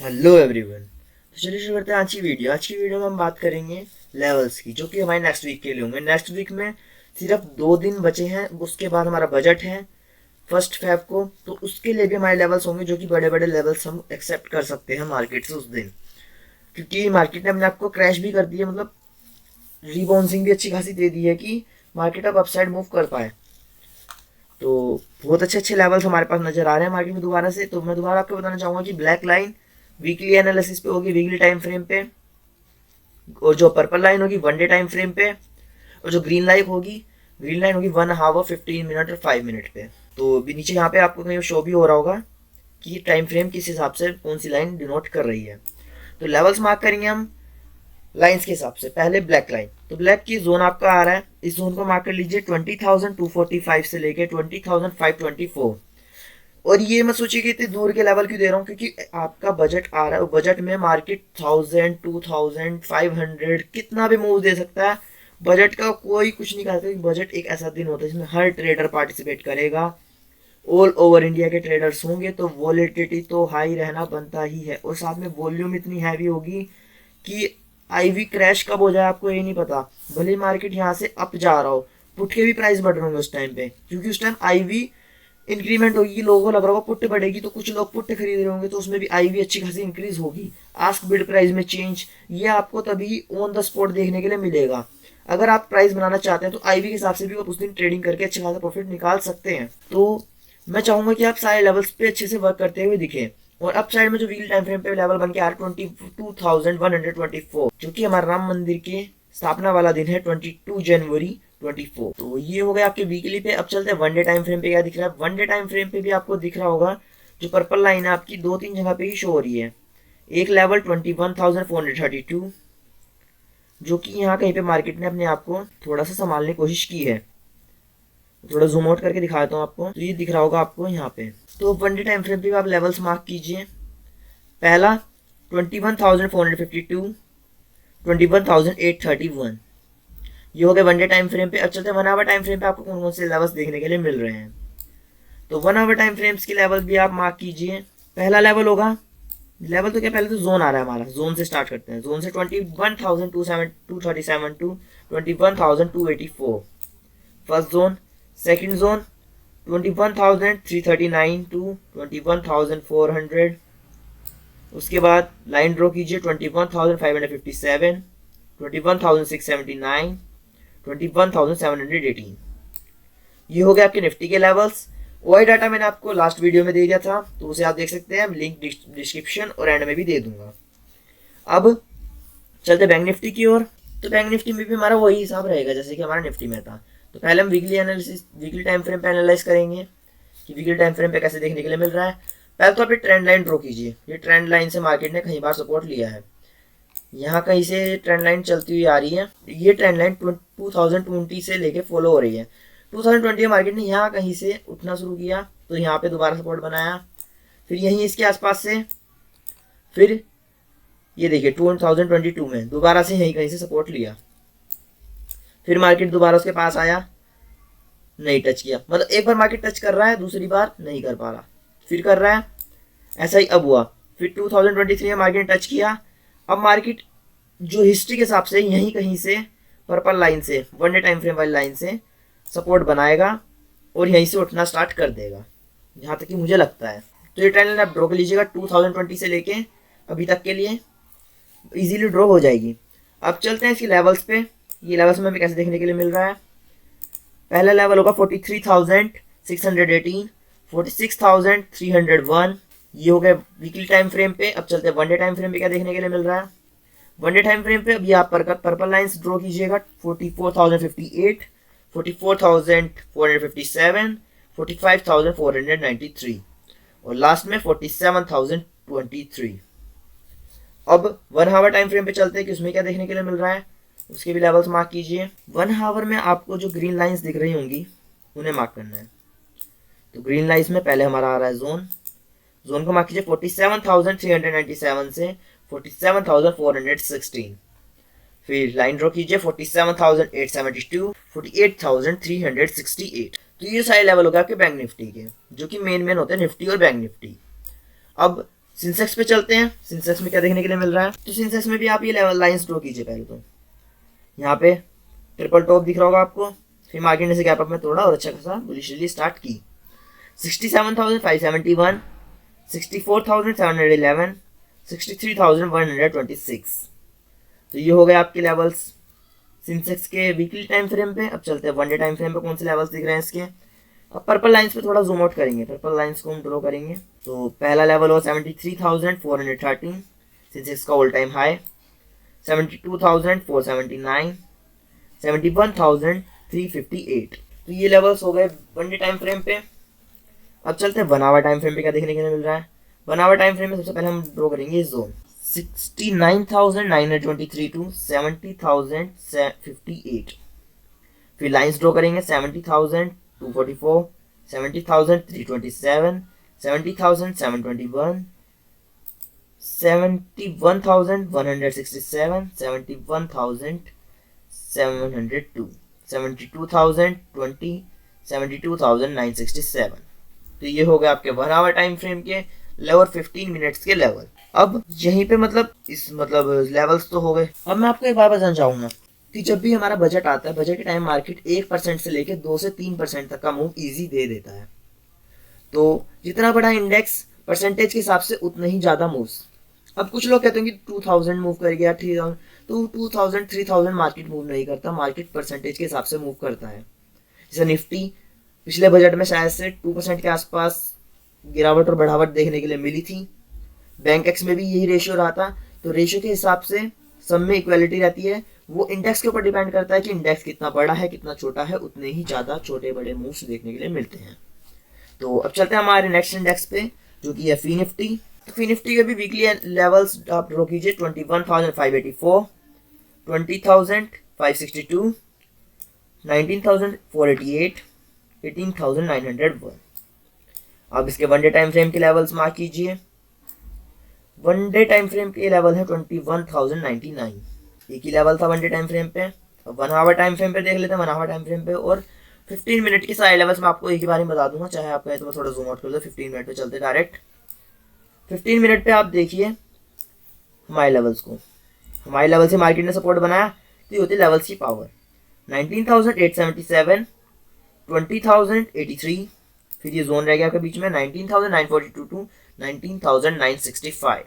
Hello everyone. तो चलिए शुरू करते हैं आज की वीडियो। आज की वीडियो में हम बात करेंगे लेवल्स की, जो कि हमारे नेक्स्ट वीक के लिए होंगे। नेक्स्ट वीक में सिर्फ 2 दिन बचे हैं, उसके बाद हमारा बजट है 1 फेब को। तो उसके लिए भी हमारे लेवल्स होंगे, जो कि बड़े बड़े लेवल्स हम एक्सेप्ट कर सकते हैं मार्केट से उस दिन, क्योंकि मार्केट ने अपने आप को क्रैश भी कर दिया, मतलब रीबाउंसिंग भी अच्छी खासी दे दी है कि मार्केट अब अपसाइड मूव कर पाए। तो बहुत अच्छे अच्छे लेवल्स हमारे पास नजर आ रहे हैं मार्केट में दोबारा से। तो मैं दोबारा आपको बताना चाहूंगा कि ब्लैक लाइन वीकली एनालिसिस पे होगी, वीकली टाइम फ्रेम पे, और जो पर्पल लाइन होगी 1 डे टाइम फ्रेम पे, और जो ग्रीन लाइन होगी 1 आवर 15 मिनट और 5 मिनट पे। तो भी नीचे यहाँ पे आपको कहीं शो भी हो रहा होगा कि टाइम फ्रेम किस हिसाब से कौन सी लाइन डिनोट कर रही है। तो लेवल्स मार्क करेंगे हम लाइंस के हिसाब से। पहले ब्लैक लाइन, तो ब्लैक की जोन आपका आ रहा है, इस जोन को मार्क कर लीजिए 20,245 से लेके 20,524। और ये मत सोचिए कि इतनी दूर के लेवल क्यों दे रहा हूँ, क्योंकि आपका बजट आ रहा है, बजट में मार्केट 1,000, 2,000, 500 कितना भी मूव दे सकता है। बजट का कोई कुछ नहीं कह सकता। बजट एक ऐसा दिन होता है जिसमें हर ट्रेडर पार्टिसिपेट करेगा, ऑल ओवर इंडिया के ट्रेडर्स होंगे, तो वॉलेटिलिटी तो हाई रहना बनता ही है। और साथ में वॉल्यूम इतनी हैवी होगी कि आईवी क्रैश कब हो जाए आपको ये नहीं पता। भले मार्केट यहाँ से अप जा रहा हो, पुट के भी प्राइस बढ़ रहे होंगे उस टाइम पे, क्योंकि उस टाइम आईवी इंक्रीमेंट होगी। लोगों को लग रहा होगा पुट बढ़ेगी, तो कुछ लोग पुट खरीद रहे होंगे, तो उसमें भी आईवी अच्छी खासी इंक्रीज होगी। आस्क बिड प्राइस में चेंज, ये आपको तभी ऑन द स्पॉट देखने के लिए मिलेगा। अगर आप प्राइस बनाना चाहते हैं तो आईवी के हिसाब से भी आप उस दिन ट्रेडिंग करके अच्छा खासा प्रॉफिट निकाल सकते हैं। तो मैं चाहूंगा कि आप सारे लेवल्स पे अच्छे से वर्क करते हुए दिखे। और अप साइड में जो वीकली टाइम फ्रेम पे लेवल बन के आ रहा है 22,124, जो कि हमारा राम मंदिर के स्थापना वाला दिन है 22 जनवरी 24। तो ये हो गया आपके वीकली पे। अब चलते हैं 1 डे टाइम फ्रेम पे। क्या दिख रहा है 1 डे टाइम फ्रेम पे भी आपको दिख रहा होगा, जो पर्पल लाइन है आपकी 2-3 जगह पे ही शो हो रही है। एक लेवल 21,432, जो कि यहाँ कहीं पे मार्केट ने अपने आप को थोड़ा सा संभालने की कोशिश की है। थोड़ा जूम आउट करके दिखाता हूँ आपको, तो ये दिख रहा होगा आपको यहाँ पे। तो 1 डे टाइम फ्रेम पे आप लेवल्स मार्क कीजिए। पहला 21,452, 21,831, ये हो गए 1 डे टाइम फ्रेम पे। अब चलते हैं 1 आवर टाइम फ्रेम पे आपको कौन कौन से लेवल्स देखने के लिए मिल रहे हैं। तो 1 आवर टाइम फ्रेम्स के लेवल भी आप मार्क कीजिए। पहला लेवल होगा, लेवल तो क्या, पहले तो जोन आ रहा है हमारा, जोन से स्टार्ट करते हैं। जोन से 21,237 to 21,284 first zone. Second zone 21,339 to 21,400। उसके बाद लाइन ड्रॉ कीजिए 21,557, 21,679, 21,718। ये हो गया आपके निफ्टी के लेवल्स। वही डाटा मैंने आपको लास्ट वीडियो में दे दिया था, तो उसे आप देख सकते हैं, लिंक डिस्क्रिप्शन और एंड में भी दे दूंगा। अब चलते बैंक निफ्टी की ओर। तो बैंक निफ्टी में भी हमारा वही हिसाब रहेगा जैसे कि हमारा निफ्टी में था। तो पहले हम वीकली टाइम फ्रेम पे एनालाइज करेंगे कि वीकली टाइम फ्रेम पे कैसे देखने के लिए मिल रहा है। पहले तो आप ये ट्रेंड लाइन ड्रॉ कीजिए। ये ट्रेंड लाइन से मार्केट ने कई बार सपोर्ट लिया है, यहाँ कहीं से ट्रेंड लाइन चलती हुई आ रही है। ये ट्रेंड लाइन 2020 से लेके फॉलो हो रही है। 2020 में मार्केट ने यहाँ कहीं से उठना शुरू किया, तो यहाँ पे दोबारा सपोर्ट बनाया, फिर यहीं इसके आसपास से, फिर ये देखिए 2022 में दोबारा से यहीं कहीं से सपोर्ट लिया, फिर मार्केट दोबारा उसके पास आया, नहीं टच किया। मतलब एक बार मार्केट टच कर रहा है, दूसरी बार नहीं कर पा रहा, फिर कर रहा है, ऐसा ही अब हुआ। फिर 2023 में मार्केट ने टच किया। अब मार्केट जो हिस्ट्री के हिसाब से यहीं कहीं से पर्पल लाइन से 1 डे टाइम फ्रेम वाली लाइन से सपोर्ट बनाएगा और यहीं से उठना स्टार्ट कर देगा, जहाँ तक कि मुझे लगता है। तो ये ट्रेंड लाइन आप ड्रॉ कर लीजिएगा 2020 से लेके अभी तक के लिए, इजीली ड्रॉ हो जाएगी। अब चलते हैं इसकी लेवल्स पे। ये लेवल्स में हमें कैसे देखने के लिए मिल रहा है। पहला लेवल होगा 43,618, 46,301, ये हो गया वीकली टाइम फ्रेम पे। अब चलते हैं 1 डे टाइम फ्रेम पे क्या देखने के लिए मिल रहा है। 1 डे टाइम फ्रेम पे अभी आप पर्पल लाइंस ड्रॉ कीजिएगा 44,058, 44,457, 45,493 और लास्ट में 47,023। अब 1 आवर टाइम फ्रेम पे चलते हैं कि उसमें क्या देखने के लिए मिल रहा है, उसके भी लेवल्स मार्क कीजिए। 1 आवर में आपको जो ग्रीन लाइंस दिख रही होंगी उन्हें मार्क करना है। तो ग्रीन लाइंस में पहले हमारा आ रहा है जोन। जोन को मार्क कीजिए 47,397 से 47,416। फिर लाइन ड्रॉ कीजिए 47,872, 48,368। तो ये सारे लेवल हो गए आपके बैंक निफ्टी के, जो कि मेन होते हैं निफ्टी और बैंक निफ्टी। अब सेंसेक्स पे चलते हैं। सेंसेक्स में क्या देखने के लिए मिल रहा है, तो सेंसेक्स में भी आप ये लेवल लाइंस ड्रॉ कीजिए। पहले तो यहाँ पे ट्रिपल टॉप दिख रहा होगा आपको, फिर मार्केट ने से गैप अप में तोड़ा और अच्छा खासा बुलिश रैली स्टार्ट की। 67,571, 64,711, 63,126, तो ये हो गए आपके लेवल्स सेंसेक्स के वीकली टाइम फ्रेम पे। अब चलते हैं वन डे टाइम फ्रेम पे कौन से लेवल्स दिख रहे हैं इसके। अब पर्पल लाइंस पे थोड़ा जूम आउट करेंगे, पर्पल लाइंस को हम ड्रॉ करेंगे। तो पहला लेवल हो 73,413, सेंसेक्स का ऑल टाइम हाई। 72,479, 71,358, तो ये लेवल्स हो गए वन डे टाइम फ्रेम पे। अब चलते हैं 1 आवर टाइम फ्रेम पे क्या देखने के लिए मिल रहा है। 1 आवर टाइम फ्रेम में सबसे पहले हम ड्रॉ करेंगे जोन 69,923 टू 70,058, फिर लाइंस ड्रॉ करेंगे 70,244, 70,327, 70,721, 71,167, 71,702, 72,020, 72,967, तो ये हो गया आपके 1 आवर टाइम फ्रेम के लेवल 15 मिनट्स के लेवल। अब यहीं पे मतलब लेवल्स तो हो गए। अब मैं आपको एक बात बताना चाहूंगा कि जब भी हमारा बजट आता है, बजट के टाइम मार्केट 1% से लेकर 2 से 3% तक का मूव इजी दे देता है। तो जितना बड़ा इंडेक्स परसेंटेज के हिसाब से उतना ही ज्यादा मूव्स। अब कुछ लोग कहते हैं कि 2000 मूव कर गया, 3000, तो 2000 3000 मार्केट मूव नहीं करता, मार्केट परसेंटेज के हिसाब से मूव करता है। जैसे निफ्टी पिछले बजट में शायद से 2% के आसपास गिरावट और बढ़ावट देखने के लिए मिली थी। बैंक एक्स में भी यही रेशियो रहा था। तो रेशियो के हिसाब से सब में इक्वालिटी रहती है। वो इंडेक्स के ऊपर डिपेंड करता है कि इंडेक्स कितना बड़ा है कितना छोटा है, उतने ही ज्यादा छोटे बड़े मूव्स देखने के लिए मिलते हैं। तो अब चलते हैं हमारे नेक्स्ट इंडेक्स पे जो कि है फी निफ्टी। तो फी निफ्टी के भी वीकली लेवल्स आप ड्रॉ कीजिए 21,584, 20,562, 19,488, 18,901। अब इसके वन डे टाइम फ्रेम के लेवल्स मार्क कीजिए। वन डे टाइम फ्रेम के लेवल है 21,099, एक ही लेवल था वन डे टाइम फ्रेम पे। अब 1 आवर टाइम फ्रेम पे देख लेते हैं। 1 आवर टाइम फ्रेम पे और 15 मिनट के सारे लेवल्स मैं आपको एक ही बार में बता दूंगा, चाहे आप कहें तो मैं थोड़ा जूम आउट कर दो। 15 मिनट पे चलते डायरेक्ट। 15 मिनट पे आप देखिए हमारे लेवल्स को। हमारे लेवल से मार्केट ने सपोर्ट बनाया तो ये होती है लेवल्स की पावर। 19,877, 20,083, फिर ये जोन रह गया आपके बीच में 19,942 टू 19,965,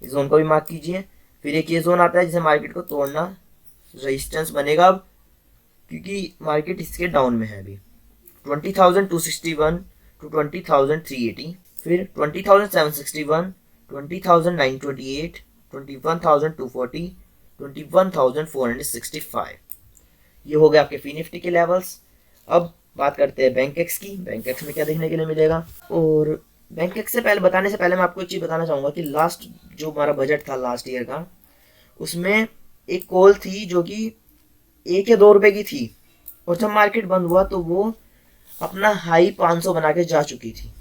इस जोन को भी मार्क कीजिए। फिर एक ये जोन आता है जिसे मार्केट को तोड़ना रेजिस्टेंस बनेगा अब, क्योंकि मार्केट इसके डाउन में है अभी। 20,261 टू 20,380, फिर 20,761, 20,928, 21,240, 21,465, ये हो गए आपके फी निफ्टी के लेवल्स। अब बात करते हैं बैंक एक्स की। बैंक एक्स में क्या देखने के लिए मिलेगा। और बैंक एक्स से पहले बताने से पहले मैं आपको एक चीज़ बताना चाहूँगा कि लास्ट जो हमारा बजट था लास्ट ईयर का, उसमें एक कॉल थी जो कि 1 या 2 रुपए की थी, और जब मार्केट बंद हुआ तो वो अपना हाई 500 बना के जा चुकी थी।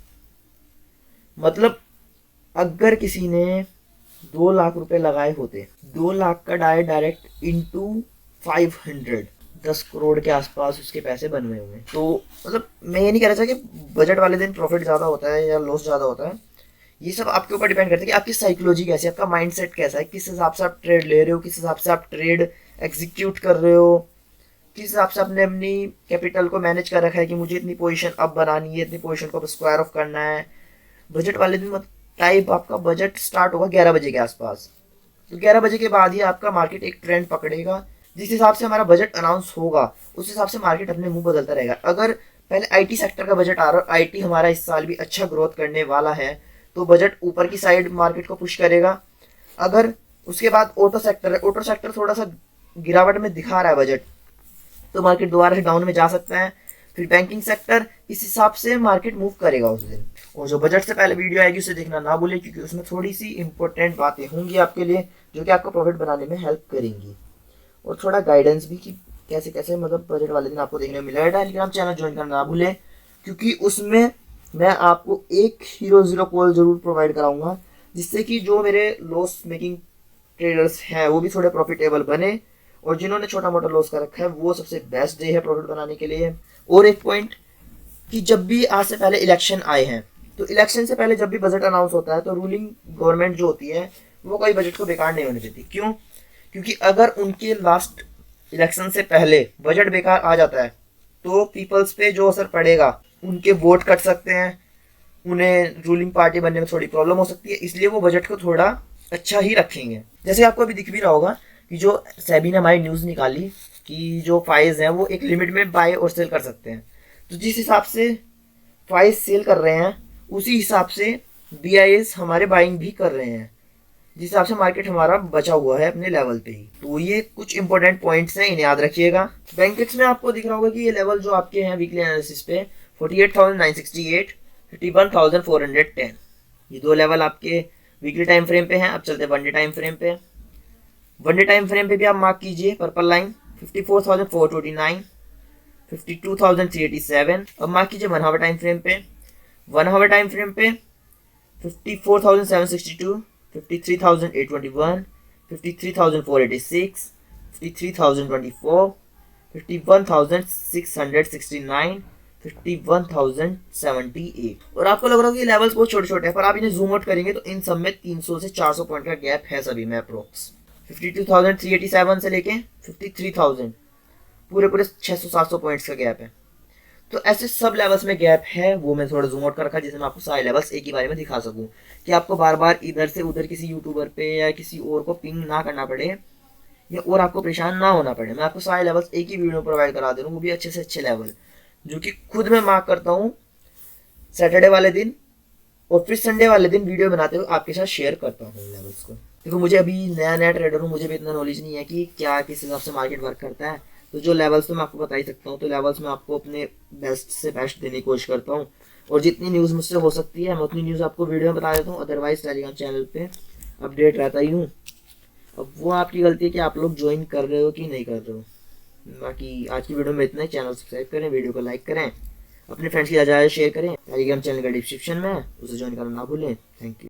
मतलब अगर किसी ने 2 लाख रुपए लगाए होते, 2 लाख का डायरेक्ट इंटू 500, 10 करोड़ के आसपास उसके पैसे बन गए हुए। तो मतलब मैं ये नहीं कह रहा था कि बजट वाले दिन प्रॉफिट ज़्यादा होता है या लॉस ज़्यादा होता है। ये सब आपके ऊपर डिपेंड करता है कि आपकी साइकोलॉजी कैसी है, आपका माइंडसेट कैसा है, किस हिसाब से आप ट्रेड ले रहे हो, किस हिसाब से आप ट्रेड एग्जीक्यूट कर रहे हो, किस हिसाब से आपने अपनी कैपिटल को मैनेज कर रखा है कि मुझे इतनी पोजीशन अब बनानी है, इतनी पोजीशन को अब स्क्वायर ऑफ करना है। बजट वाले दिन टाइप आपका बजट स्टार्ट होगा 11 बजे के आसपास, तो 11 बजे के बाद ही आपका मार्केट एक ट्रेंड पकड़ेगा। जिस हिसाब से हमारा बजट अनाउंस होगा उस हिसाब से मार्केट अपने मुंह बदलता रहेगा। अगर पहले आईटी सेक्टर का बजट आ रहा है और आईटी हमारा इस साल भी अच्छा ग्रोथ करने वाला है तो बजट ऊपर की साइड मार्केट को पुश करेगा। अगर उसके बाद ऑटो सेक्टर है, ऑटो सेक्टर थोड़ा सा गिरावट में दिखा रहा है बजट, तो मार्केट दोबारा से डाउन में जा सकता है। फिर बैंकिंग सेक्टर, इस हिसाब से मार्केट मूव करेगा उस दिन। और जो बजट से पहले वीडियो आएगी उसे देखना ना भूलें, क्योंकि उसमें थोड़ी सी इंपॉर्टेंट बातें होंगी आपके लिए जो कि आपको प्रॉफिट बनाने में हेल्प करेंगी, और थोड़ा गाइडेंस भी कि कैसे कैसे मतलब बजट वाले दिन आपको देखने को मिलेगा। टेलीग्राम चैनल ज्वाइन करना ना भूलें, क्योंकि उसमें मैं आपको एक हीरो जीरो कॉल जरूर प्रोवाइड कराऊंगा, जिससे कि जो मेरे लॉस मेकिंग ट्रेडर्स हैं वो भी थोड़े प्रॉफिटेबल बने, और जिन्होंने छोटा मोटा लॉस कर रखा है वो सबसे बेस्ट डे है प्रॉफिट बनाने के लिए। और एक पॉइंट कि जब भी आज से पहले इलेक्शन आए हैं तो इलेक्शन से पहले जब भी बजट अनाउंस होता है तो रूलिंग गवर्नमेंट जो होती है वो कोई बजट को बेकार नहीं होने देती। क्यों? क्योंकि अगर उनके लास्ट इलेक्शन से पहले बजट बेकार आ जाता है तो पीपल्स पे जो असर पड़ेगा, उनके वोट कट सकते हैं, उन्हें रूलिंग पार्टी बनने में थोड़ी प्रॉब्लम हो सकती है, इसलिए वो बजट को थोड़ा अच्छा ही रखेंगे। जैसे आपको अभी दिख भी रहा होगा कि जो सेबी ने हमारी न्यूज़ निकाली कि जो फाइज हैं वो एक लिमिट में बाय और सेल कर सकते हैं, तो जिस हिसाब से फाइज सेल कर रहे हैं उसी हिसाब से बीआईएस हमारे बाइंग भी कर रहे हैं, जिस हिसाब से मार्केट हमारा बचा हुआ है अपने लेवल पे ही। तो ये कुछ इंपॉर्टेंट पॉइंट्स हैं, इन्हें याद रखिएगा। बैंकेट्स में आपको दिख रहा होगा कि ये लेवल जो आपके हैं वीकली एनालिसिस पे 48,968, 51,410, ये दो लेवल आपके वीकली टाइम फ्रेम पे हैं। अब चलते हैं वन डे टाइम फ्रेम पे। वन डे टाइम फ्रेम पे भी आप मार्क कीजिए पर्पल लाइन 54,429, 52,387। अब मार्क कीजिए वन हावर टाइम फ्रेम पे। वन हावर टाइम फ्रेम पे 54,762, 53,821, 53,486, 53,024, 51,669, 51,078। और आपको लग रहा होगा कि लेवल्स बहुत छोटे छोटे हैं, पर आप इन्हें जूम आउट करेंगे तो इन सब में 300 से 400 पॉइंट का गैप है सभी में अप्रोक्स। 52,387 से लेके 53,000 पूरे पूरे 600-700 पॉइंट्स का गैप है। तो ऐसे सब लेवल्स में गैप है, वो मैं थोड़ा जूम आउट कर रखा जिससे मैं आपको सारे लेवल्स एक ही बारे में दिखा सकूं, कि आपको बार बार इधर से उधर किसी यूट्यूबर पे या किसी और को पिंग ना करना पड़े या और आपको परेशान ना होना पड़े। मैं आपको सारे लेवल्स एक ही वीडियो प्रोवाइड करा दे रहा हूँ, वो भी अच्छे से अच्छे लेवल जो कि खुद मैं मार्क करता हूँ सैटरडे वाले दिन, और फिर संडे वाले दिन वीडियो बनाते हुए आपके साथ शेयर करता हूँ लेवल्स को। देखो मुझे अभी नया नया ट्रेडर हूँ, मुझे भी इतना नॉलेज नहीं है कि क्या किस हिसाब से मार्केट वर्क करता है। तो जो लेवल्स तो मैं आपको बता ही सकता हूँ, तो लेवल्स में आपको अपने बेस्ट से बेस्ट देने की कोशिश करता हूँ, और जितनी न्यूज़ मुझसे हो सकती है मैं उतनी न्यूज़ आपको वीडियो में बता देता हूँ। अदरवाइज टेलीग्राम चैनल पे अपडेट रहता ही हूँ। अब वो आपकी गलती है कि आप लोग ज्वाइन कर रहे हो कि नहीं कर रहे हो। बाकी आज की वीडियो में इतना ही। चैनल सब्सक्राइब करें, वीडियो को लाइक करें, अपने फ्रेंड्स के साथ ज़्यादा शेयर करें। टेलीग्राम चैनल का डिस्क्रिप्शन में है, उसे ज्वाइन करना ना भूलें। Thank you.